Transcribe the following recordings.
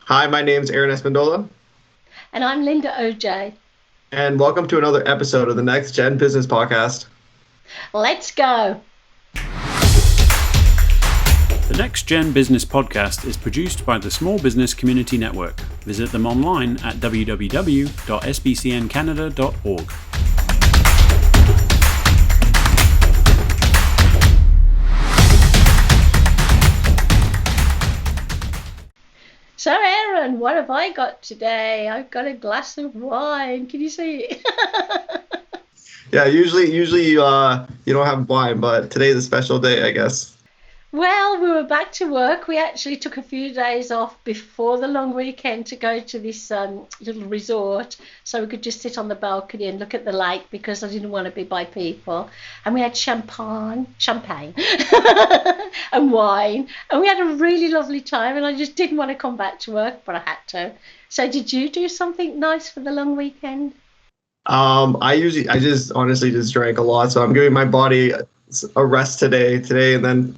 Hi, my name's Aaron Espandola, And I'm Linda OJ. and welcome to another episode of the NextGen Business Podcast. Let's go. The NextGen Business Podcast is produced by the Small Business Community Network. Visit them online at www.sbcncanada.org. So, Aaron, what have I got today? I've got a glass of wine. Can you see it? Yeah, usually you don't have wine, but today's a special day, I guess. Well, we were back to work. We actually took a few days off before the long weekend to go to this little resort so we could just sit on the balcony and look at the lake because I didn't want to be by people. And we had champagne, and wine. And we had a really lovely time and I just didn't want to come back to work, but I had to. So did you do something nice for the long weekend? I just honestly just drank a lot, so I'm giving my body a rest today, and then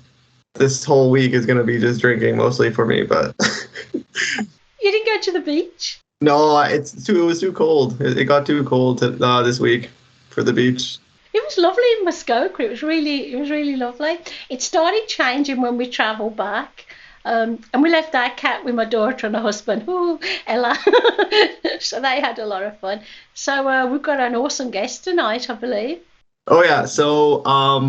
this whole week is going to be just drinking mostly for me, but You didn't go to the beach? no, it was too cold. It got too cold this week for the beach. It was lovely in Muskoka. It was really lovely. It started changing when we travelled back. And we left our cat with my daughter and her husband, Ella. So they had a lot of fun. So we've got an awesome guest tonight, I believe. Oh yeah, so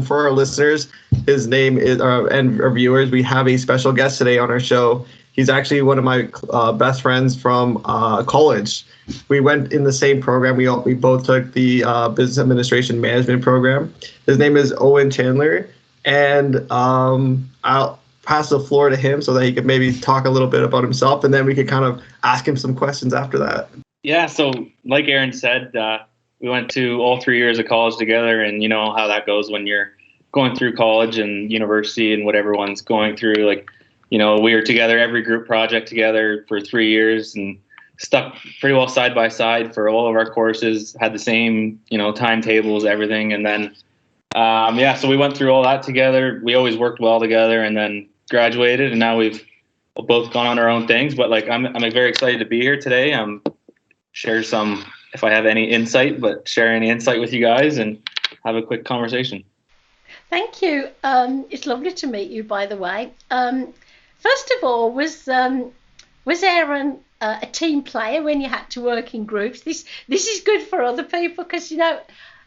for our listeners, his name is and our viewers, we have a special guest today on our show. He's actually one of my best friends from college. We went in the same program. We both took the Business Administration Management program. His name is Owen Chandler, and I'll pass the floor to him so that he could maybe talk a little bit about himself, and then we could kind of ask him some questions after that. Yeah, so like Aaron said, we went to all 3 years of college together, and you know how that goes when you're going through college and university and what everyone's going through. Like, you know, we were together, every group project together for 3 years and stuck pretty well side by side for all of our courses, had the same, timetables, everything. And then, so we went through all that together. We always worked well together and then graduated, and now we've both gone on our own things. But like, I'm very excited to be here today. Share some, if I have any insight, but share any insight with you guys and have a quick conversation. Thank you. It's lovely to meet you, by the way. First of all, was Aaron a team player when you had to work in groups? This is good for other people because,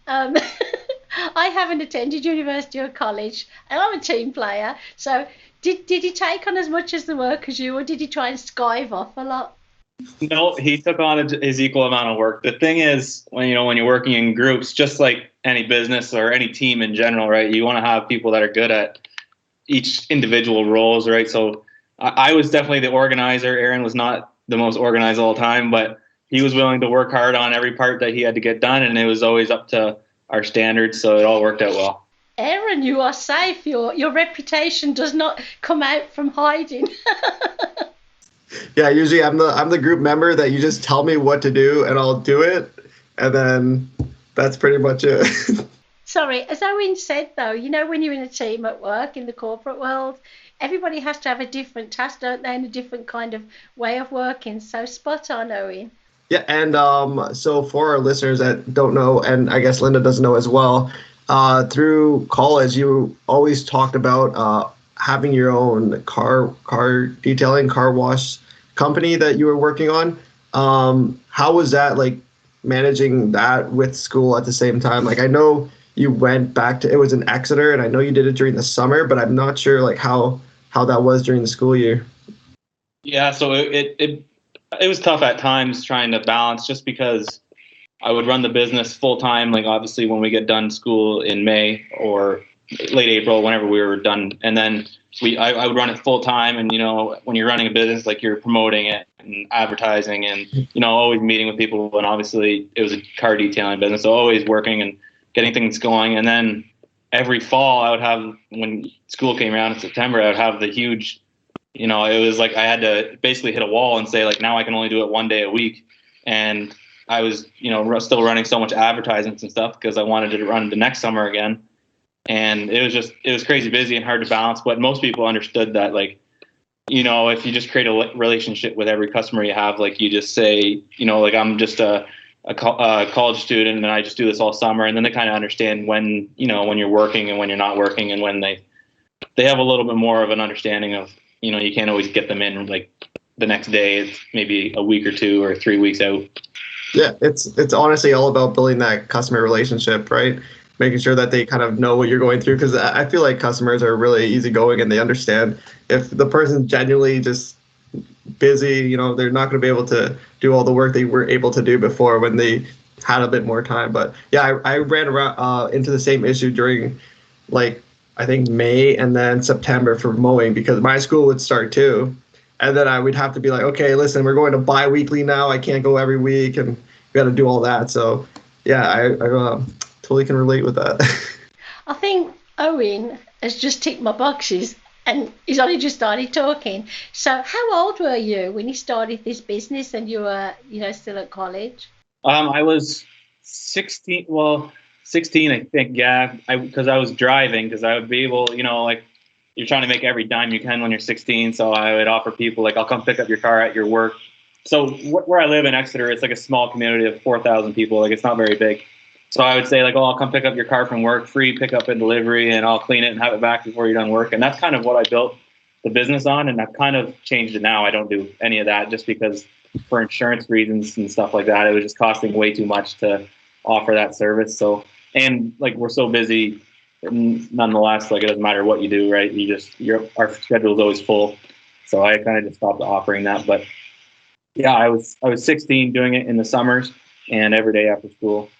I haven't attended university or college, and I'm a team player. So did he take on as much as the work as you, or did he try and skive off a lot? No, he took on his equal amount of work. The thing is, when you're working in groups, just like any business or any team in general, right? You want to have people that are good at each individual roles, right? So I was definitely the organizer. Aaron was not the most organized all the time, but he was willing to work hard on every part that he had to get done, and it was always up to our standards, so it all worked out well. Aaron, you are safe. Your reputation does not come out from hiding. Yeah, usually I'm the group member that you just tell me what to do and I'll do it, and then that's pretty much it. Sorry, as Owen said though, when you're in a team at work in the corporate world, everybody has to have a different task, don't they, and a different kind of way of working. So spot on, Owen. Yeah, and so for our listeners that don't know, and I guess Linda doesn't know as well, through college you always talked about having your own car detailing, car wash company that you were working on. How was that, like, managing that with school at the same time? Like, I know you went back to, it was in Exeter, and I know you did it during the summer, but I'm not sure like how that was during the school year. Yeah, so it was tough at times trying to balance, just because I would run the business full time. Like, obviously when we get done school in May or late April, whenever we were done, and then I would run it full time. And when you're running a business, like, you're promoting it and advertising and always meeting with people. And obviously it was a car detailing business, so always working and getting things going. And then every fall I would have, when school came around in September, I would have the huge, it was like I had to basically hit a wall and say, like, now I can only do it one day a week. And I was, still running so much advertisements and stuff because I wanted to run the next summer again. And it was crazy busy and hard to balance. But most people understood that, like, if you just create a relationship with every customer you have, like you just say, like I'm just a college student and I just do this all summer. And then they kind of understand when you're working and when you're not working, and when they have a little bit more of an understanding of, you can't always get them in like the next day. It's maybe a week or 2 or 3 weeks out. Yeah, it's honestly all about building that customer relationship, right? Making sure that they kind of know what you're going through, because I feel like customers are really easygoing and they understand if the person's genuinely just busy, they're not going to be able to do all the work they were able to do before when they had a bit more time. But yeah, I ran around into the same issue during like I think May and then September for mowing, because my school would start too. And then I would have to be like, okay, listen, we're going to bi-weekly now. I can't go every week, and we got to do all that. So yeah, I totally can relate with that. I think Owen has just ticked my boxes and he's only just started talking. So how old were you when you started this business and you were, still at college? I was 16. Well, 16, I think. Yeah, because I was driving, because I would be able, like you're trying to make every dime you can when you're 16. So I would offer people like, I'll come pick up your car at your work. So where I live in Exeter, it's like a small community of 4,000 people. Like it's not very big. So I would say like, I'll come pick up your car from work, free pickup and delivery, and I'll clean it and have it back before you're done work. And that's kind of what I built the business on. And I've kind of changed it now. I don't do any of that just because for insurance reasons and stuff like that, it was just costing way too much to offer that service. So, and like, we're so busy, nonetheless, like it doesn't matter what you do, right? Our schedule is always full. So I kind of just stopped offering that. But yeah, I was 16 doing it in the summers and every day after school.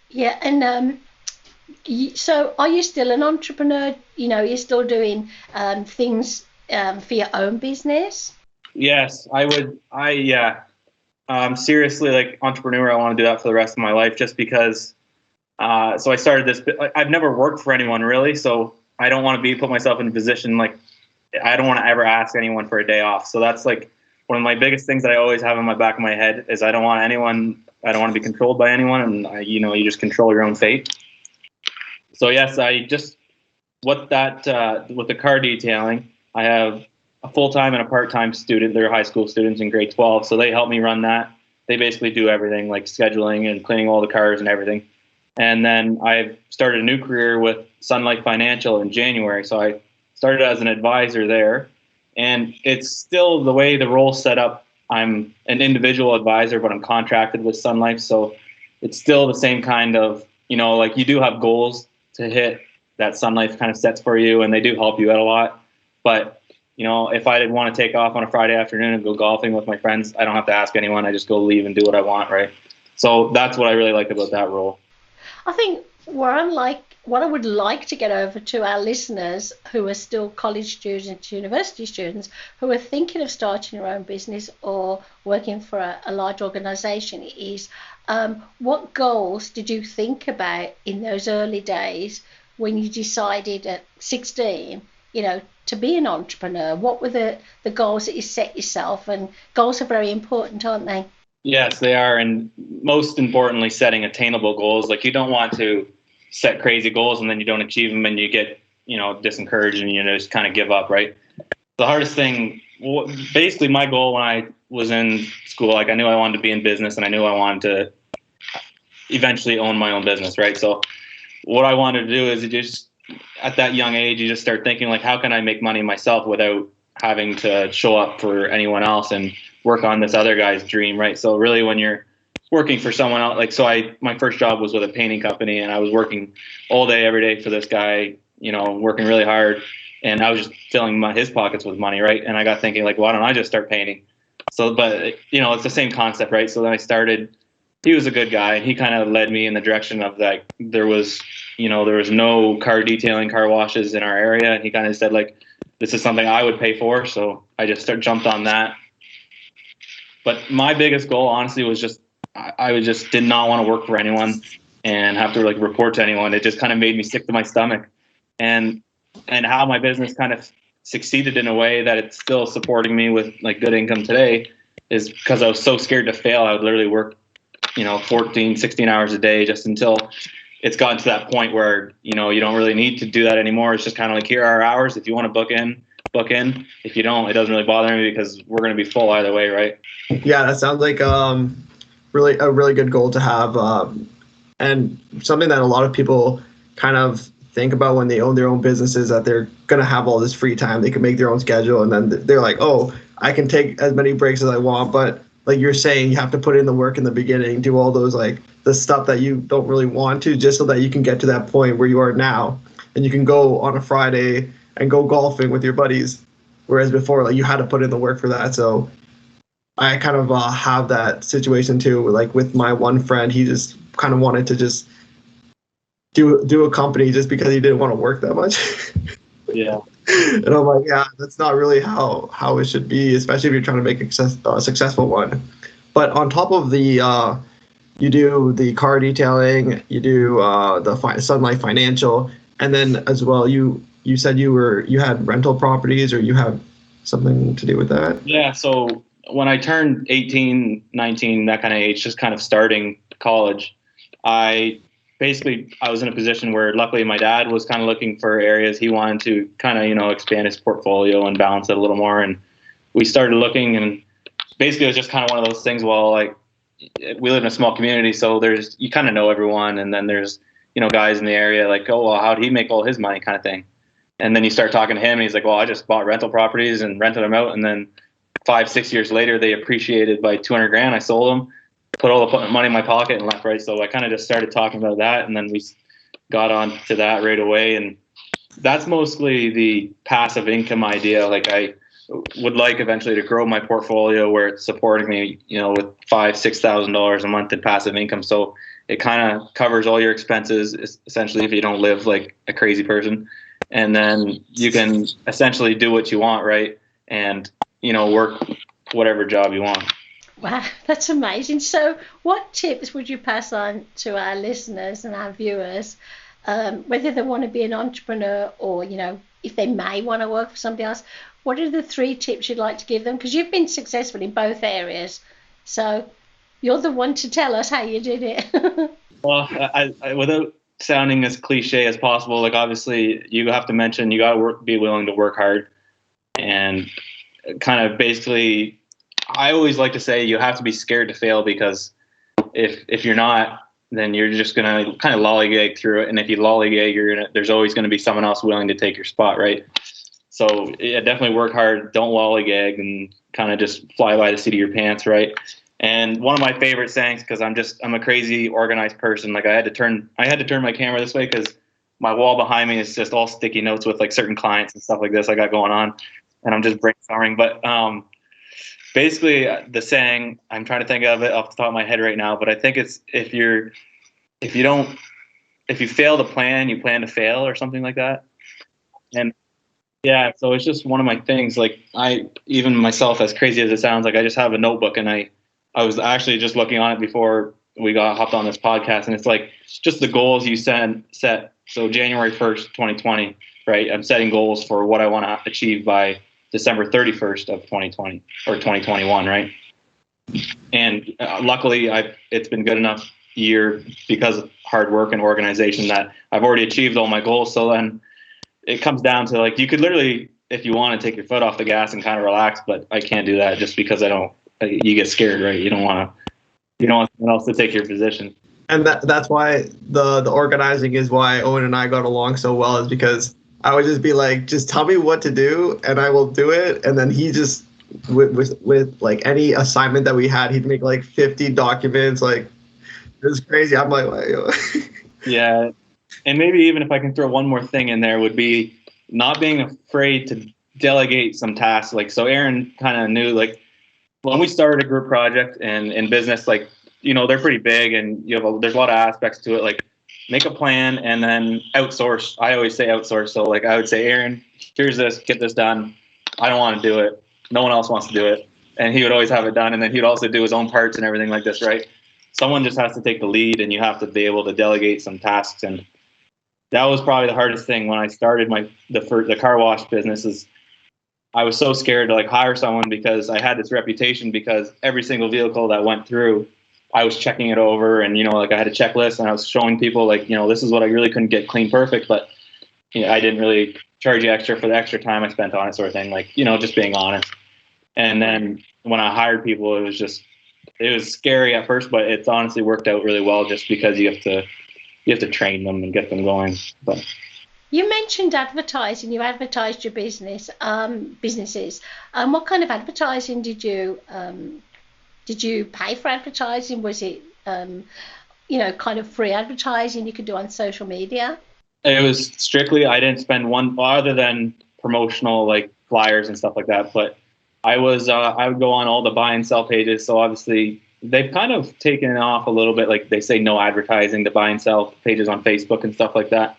Yeah, and so are you still an entrepreneur? You're still doing things for your own business? Yes, I would. Seriously, like entrepreneur, I want to do that for the rest of my life, just because. So I started this. I've never worked for anyone really, so I don't want to put myself in a position like I don't want to ever ask anyone for a day off. So that's like one of my biggest things that I always have in my back of my head is I don't want to be controlled by anyone, and you just control your own fate. So yes, with the car detailing, I have a full-time and a part-time student. They're high school students in grade 12, so they help me run that. They basically do everything like scheduling and cleaning all the cars and everything. And then I've started a new career with Sun Life Financial in January. So I started as an advisor there, and it's still the way the role's set up. I'm an individual advisor, but I'm contracted with Sun Life. So it's still the same kind of, like you do have goals to hit that Sun Life kind of sets for you, and they do help you out a lot. But, if I did want to take off on a Friday afternoon and go golfing with my friends, I don't have to ask anyone. I just go leave and do what I want, right? So that's what I really like about that role. I think what I would like to get over to our listeners who are still college students, university students, who are thinking of starting their own business or working for a large organisation is what goals did you think about in those early days when you decided at 16, to be an entrepreneur? What were the goals that you set yourself? And goals are very important, aren't they? Yes, they are. And most importantly, setting attainable goals. Like you don't want to set crazy goals and then you don't achieve them and you get, disencouraged and just kind of give up, right? The hardest thing, basically my goal when I was in school, like I knew I wanted to be in business and I knew I wanted to eventually own my own business, right? So what I wanted to do is just at that young age, you just start thinking like, how can I make money myself without having to show up for anyone else and work on this other guy's dream, right? So really when you're working for someone else, like, my first job was with a painting company and I was working all day, every day for this guy, working really hard. And I was just filling his pockets with money, right? And I got thinking like, why don't I just start painting? So, but it's the same concept, right? So then I started, he was a good guy and he kind of led me in the direction of like, there was no car detailing, car washes in our area. And he kind of said like, this is something I would pay for. So I just jumped on that. But my biggest goal, honestly, was just I just did not want to work for anyone and have to like report to anyone. It just kind of made me sick to my stomach. And how my business kind of succeeded in a way that it's still supporting me with like good income today is because I was so scared to fail. I would literally work, 14, 16 hours a day just until it's gotten to that point where, you don't really need to do that anymore. It's just kind of like, here are our hours. If you want to book in, book in. If you don't, it doesn't really bother me because we're going to be full either way, right? Yeah, that sounds like really a really good goal to have, and something that a lot of people kind of think about when they own their own businesses, that they're going to have all this free time. They can make their own schedule, and then they're like, oh, I can take as many breaks as I want. But like you're saying, you have to put in the work in the beginning, do all those, like, the stuff that you don't really want to, just so that you can get to that point where you are now, and you can go on a Friday and go golfing with your buddies. Whereas before, like, you had to put in the work for that. So I kind of have that situation too. Like with my one friend, he just kind of wanted to just do a company just because he didn't want to work that much. Yeah. And I'm like, yeah, that's not really how it should be, especially if you're trying to make a successful one. But on top of the, you do the car detailing, you do the Sunlight Financial, and then as well, you said you had rental properties, or you have something to do with that? Yeah. So when I turned 18, 19, that kind of age, just kind of starting college, I was in a position where luckily my dad was kind of looking for areas he wanted to kind of, expand his portfolio and balance it a little more. And we started looking, and basically it was just kind of one of those things. Well, like, we live in a small community, so you kind of know everyone. And then there's, guys in the area like, oh, well, how'd he make all his money kind of thing. And then you start talking to him and he's like, well, I just bought rental properties and rented them out. And then 5-6 years later, they appreciated by $200,000. I sold them, put all the money in my pocket and left, right? So I kind of just started talking about that, and then we got on to that right away. And that's mostly the passive income idea. Like, I would like eventually to grow my portfolio where it's supporting me, with $5,000-$6,000 a month in passive income. So it kind of covers all your expenses, essentially, if you don't live like a crazy person. And then you can essentially do what you want, right? And, work whatever job you want. Wow, that's amazing. So what tips would you pass on to our listeners and our viewers, whether they want to be an entrepreneur or, if they may want to work for somebody else? What are the 3 tips you'd like to give them? Because you've been successful in both areas. So you're the one to tell us how you did it. Well, I without sounding as cliche as possible, like, obviously you have to mention you got to be willing to work hard, and kind of basically, I always like to say you have to be scared to fail, because if you're not, then you're just gonna kind of lollygag through it, and if you lollygag, there's always going to be someone else willing to take your spot, right? So yeah, definitely work hard, don't lollygag, and kind of just fly by the seat of your pants, right? And one of my favorite sayings, because I'm a crazy organized person. Like, I had to turn my camera this way because my wall behind me is just all sticky notes with like certain clients and stuff like this I got going on, and I'm just brainstorming. But basically, the saying, I'm trying to think of it off the top of my head right now, but I think it's if you fail to plan, you plan to fail, or something like that. And yeah, so it's just one of my things. Like, even myself, as crazy as it sounds, like, I just have a notebook, and I was actually just looking on it before we hopped on this podcast, and it's like just the goals you set. So January 1st, 2020, right? I'm setting goals for what I want to achieve by December 31st of 2020 or 2021, right? And luckily, it's been good enough year because of hard work and organization that I've already achieved all my goals. So then it comes down to, like, you could literally, if you want to, take your foot off the gas and kind of relax, but I can't do that just because you get scared, right? You don't want someone else to take your position. And that's why the organizing is why Owen and I got along so well, is because I would just be like, just tell me what to do and I will do it. And then he just, with like any assignment that we had, he'd make like 50 documents. Like, it was crazy. I'm like, wow. Yeah. And maybe even if I can throw one more thing in there, would be not being afraid to delegate some tasks. Like, so Aaron kind of knew, like, when we started a group project and in business, like, they're pretty big, and there's a lot of aspects to it. Like, make a plan and then outsource. I always say outsource. So, like, I would say, Aaron, here's this, get this done. I don't want to do it. No one else wants to do it. And he would always have it done. And then he'd also do his own parts and everything like this, right? Someone just has to take the lead, and you have to be able to delegate some tasks. And that was probably the hardest thing when I started the car wash business. Is I was so scared to, like, hire someone, because I had this reputation, because every single vehicle that went through, I was checking it over, and, like, I had a checklist, and I was showing people, like, this is what I really couldn't get clean perfect, but I didn't really charge you extra for the extra time I spent on it, sort of thing. Like, just being honest. And then when I hired people, it was scary at first, but it's honestly worked out really well, just because you have to train them and get them going. But you mentioned advertising. You advertised your businesses. What kind of advertising did you pay for advertising? Was it kind of free advertising you could do on social media? It was strictly, I didn't spend one other than promotional, like flyers and stuff like that. But I would go on all the buy and sell pages. So obviously they've kind of taken it off a little bit. Like they say no advertising, the buy and sell pages on Facebook and stuff like that.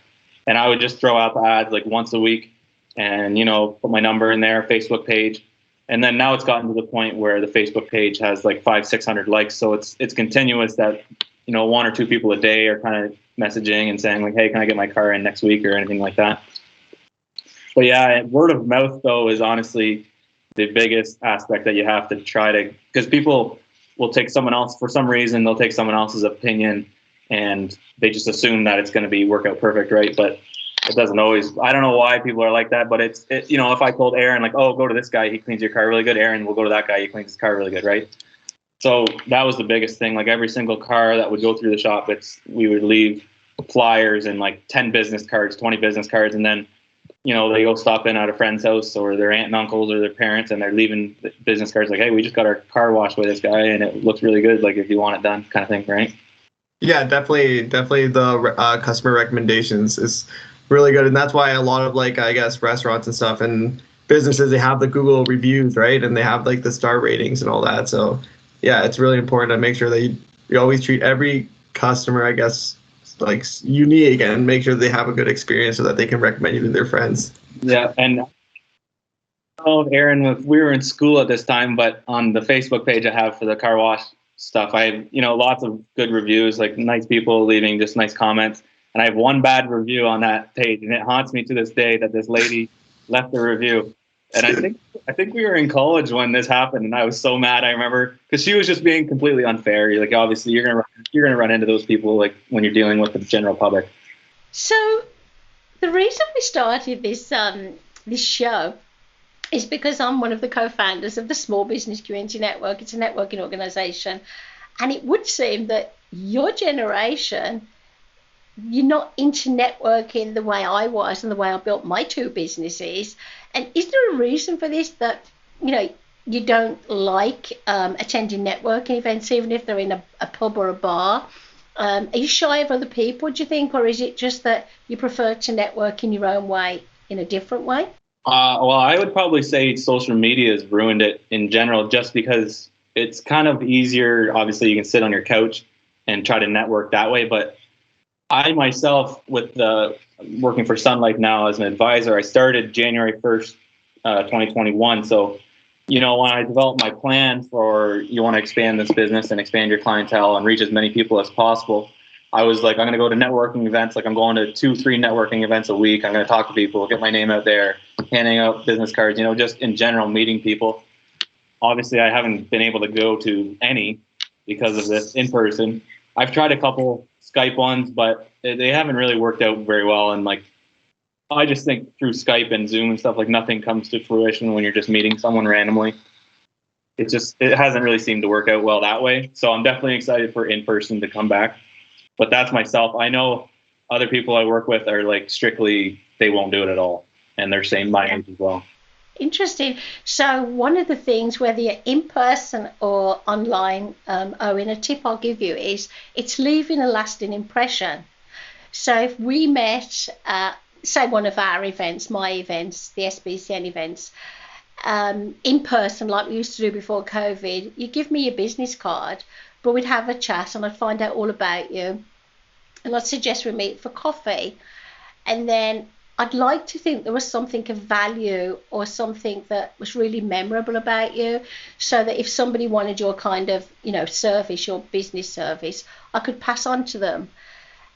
And I would just throw out the ads like once a week and, put my number in there, Facebook page. And then now it's gotten to the point where the Facebook page has like 500-600 likes. So it's continuous that, one or two people a day are kind of messaging and saying like, hey, can I get my car in next week or anything like that? But yeah, word of mouth though is honestly the biggest aspect that you have to try to, because people will take someone else, for some reason, they'll take someone else's opinion and they just assume that it's going to work out perfect, right? But it doesn't always. I don't know why people are like that, but if I told Aaron like, oh, go to this guy, he cleans your car really good. Aaron will go to that guy, he cleans his car really good, right? So that was the biggest thing. Like every single car that would go through the shop, we would leave flyers and like 10 business cards, 20 business cards, and then they go stop in at a friend's house or their aunt and uncles or their parents, and they're leaving business cards like, hey, we just got our car washed by this guy and it looks really good, like if you want it done, kind of thing, right? Yeah, definitely the customer recommendations is really good, and that's why a lot of like, I guess, restaurants and stuff and businesses, they have the Google reviews, right? And they have like the star ratings and all that. So yeah, it's really important to make sure that you always treat every customer, I guess, like unique and make sure they have a good experience so that they can recommend you to their friends. Yeah, and I don't know, Aaron, we were in school at this time, but on the Facebook page I have for the car wash stuff, I have, lots of good reviews, like nice people leaving just nice comments. And I have one bad review on that page, and it haunts me to this day that this lady left a review. And I think we were in college when this happened, and I was so mad. I remember because she was just being completely unfair. Like obviously you're gonna run into those people like when you're dealing with the general public. So the reason we started this show is because I'm one of the co-founders of the Small Business Community Network. It's a networking organisation, and it would seem that your generation, you're not into networking the way I was and the way I built my two businesses. And is there a reason for this, that you don't like attending networking events, even if they're in a pub or a bar? Are you shy of other people, do you think, or is it just that you prefer to network in your own way, in a different way? Well, I would probably say social media has ruined it in general, just because it's kind of easier. Obviously, you can sit on your couch and try to network that way, but I myself, with working for Sun Life now as an advisor, I started January 1st, 2021. So, when I developed my plan for you want to expand this business and expand your clientele and reach as many people as possible, I was like, I'm going to go to networking events. Like I'm going to 2-3 networking events a week. I'm going to talk to people, get my name out there, handing out business cards, just in general, meeting people. Obviously, I haven't been able to go to any because of this in person. I've tried a couple Skype ones, but they haven't really worked out very well. And like, I just think through Skype and Zoom and stuff, like nothing comes to fruition when you're just meeting someone randomly. It hasn't really seemed to work out well that way. So I'm definitely excited for in-person to come back. But that's myself. I know other people I work with are like strictly, they won't do it at all. And they're saying my age as well. Interesting. So one of the things, whether you're in person or online, Owen, a tip I'll give you is it's leaving a lasting impression. So if we met at, say, one of our events, my events, the SBCN events, in person, like we used to do before COVID, you give me your business card, but we'd have a chat and I'd find out all about you. And I'd suggest we meet for coffee. And then I'd like to think there was something of value or something that was really memorable about you, so that if somebody wanted your kind of, service, your business service, I could pass on to them.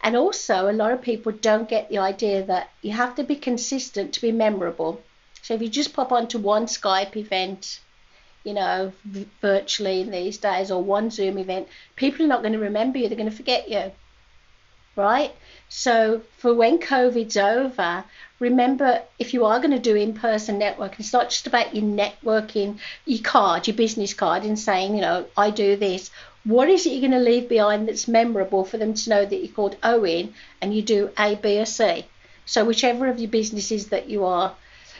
And also, a lot of people don't get the idea that you have to be consistent to be memorable. So if you just pop onto one Skype event, virtually in these days, or one Zoom event, people are not going to remember you. They're going to forget you, right? So for when COVID's over, remember, if you are going to do in-person networking, it's not just about your networking, your card, your business card, and saying, I do this. What is it you're going to leave behind that's memorable for them to know that you're called Owen and you do A, B, or C? So whichever of your businesses that you are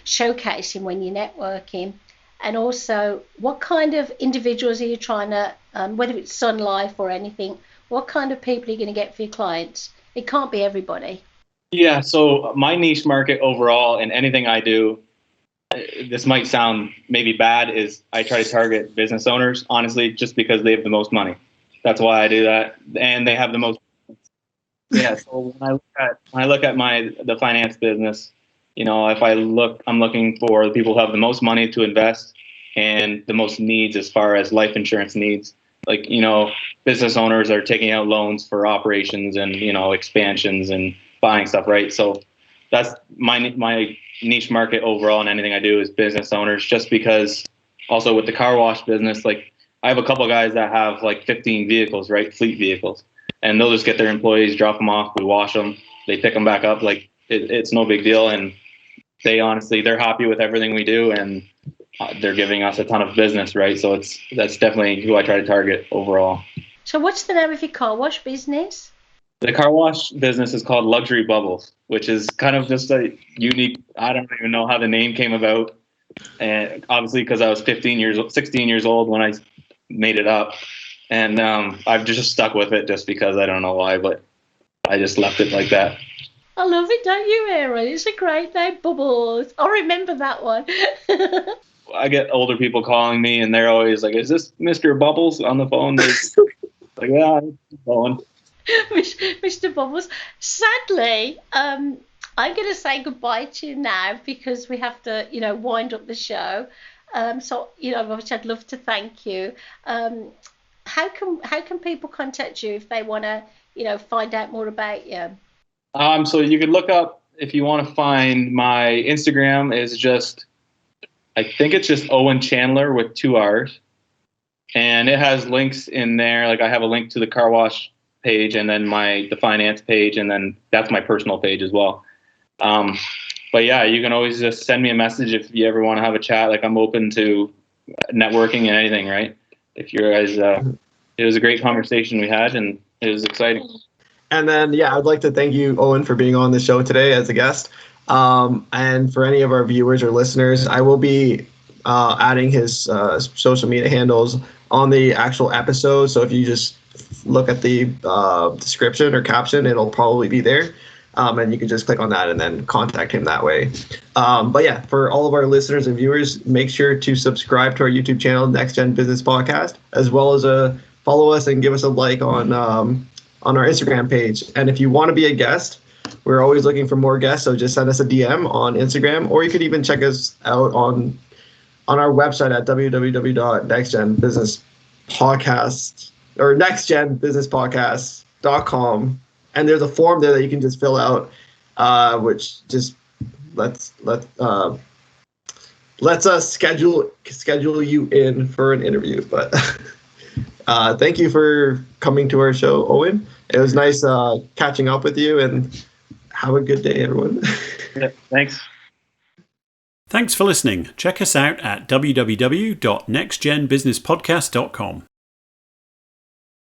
showcasing when you're networking. And also, what kind of individuals are you trying to, whether it's Sun Life or anything, what kind of people are you going to get for your clients? It can't be everybody. Yeah, so my niche market overall in anything I do, this might sound maybe bad, is I try to target business owners, honestly, just because they have the most money. That's why I do that. And they have the most. Yeah, so when I look at the finance business, I'm looking for the people who have the most money to invest and the most needs as far as life insurance needs. Like, business owners are taking out loans for operations and, expansions and buying stuff, right? So that's my niche market overall, and anything I do is business owners, just because also with the car wash business, like I have a couple of guys that have like 15 vehicles, right? Fleet vehicles. And they'll just get their employees, drop them off, we wash them, they pick them back up. Like it's no big deal. And they're happy with everything we do, and they're giving us a ton of business, right? So that's definitely who I try to target overall. So what's the name of your car wash business? The car wash business is called Luxury Bubbles, which is kind of just a unique, I don't even know how the name came about. And obviously because I was 16 years old when I made it up. And I've just stuck with it just because I don't know why, but I just left it like that. I love it, don't you, Aaron? It's a great name, Bubbles. I'll remember that one. I get older people calling me, and they're always like, "Is this Mr. Bubbles on the phone?" Like, yeah, it's going. Mr. Bubbles. Sadly, I'm going to say goodbye to you now because we have to, wind up the show. So, obviously, I'd love to thank you. How can people contact you if they want to, find out more about you? So you could look up, if you want to find my Instagram, is just, I think it's just Owen Chandler with 2 R's. And it has links in there. Like I have a link to the car wash page, and then the finance page, and then that's my personal page as well. But yeah, you can always just send me a message if you ever want to have a chat. Like I'm open to networking and anything, right? If you guys, it was a great conversation we had, and it was exciting. And then, I'd like to thank you, Owen, for being on the show today as a guest. And for any of our viewers or listeners, I will be adding his social media handles on the actual episode. So if you just look at the description or caption, it'll probably be there. And you can just click on that and then contact him that way. But yeah, for all of our listeners and viewers, make sure to subscribe to our YouTube channel, NextGen Business Podcast, as well as follow us and give us a like on our Instagram page. And if you want to be a guest, we're always looking for more guests. So just send us a DM on Instagram, or you could even check us out on our website at www.nextgenbusinesspodcast or nextgenbusinesspodcast.com. And there's a form there that you can just fill out, which just lets us schedule you in for an interview. But thank you for coming to our show, Owen. It was nice catching up with you, and have a good day, everyone. Yeah, thanks. Thanks for listening. Check us out at www.nextgenbusinesspodcast.com.